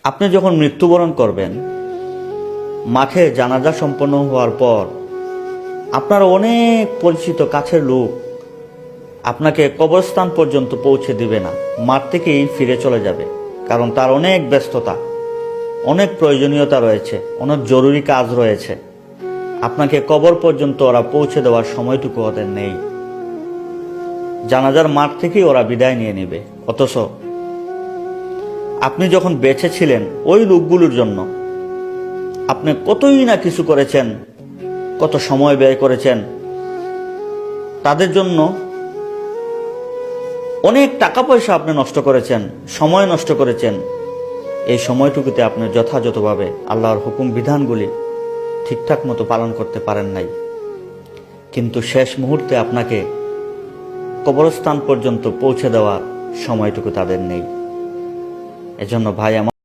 আপনি যখন মৃত্যুবরণ করবেন, মাঠে জানাজা সম্পন্ন হওয়ার পর আপনার অনেক পরিচিত কাছের লোক আপনাকে কবরস্থান পর্যন্ত পৌঁছে দিবে না, মাঠ থেকেই ফিরে চলে যাবে। কারণ তার অনেক ব্যস্ততা, অনেক প্রয়োজনীয়তা রয়েছে, অনেক জরুরি কাজ রয়েছে। আপনাকে কবর পর্যন্ত ওরা পৌঁছে দেওয়ার সময়টুকু ওদের নেই। জানাজার মাঠ থেকেই ওরা বিদায় নিয়ে নেবে। অথচ আপনি যখন বেঁচে ছিলেন, ওই লোকগুলোর জন্য আপনি কতই না কিছু করেছেন, কত সময় ব্যয় করেছেন, তাদের জন্য অনেক টাকা পয়সা আপনি নষ্ট করেছেন, সময় নষ্ট করেছেন। এই সময়টুকুতে আপনি যথাযথভাবে আল্লাহর হুকুম বিধানগুলি ঠিকঠাক মতো পালন করতে পারেন নাই। কিন্তু শেষ মুহূর্তে আপনাকে কবরস্থান পর্যন্ত পৌঁছে দেওয়ার সময়টুকু তাদের নেই। এজন্য ভাই আমার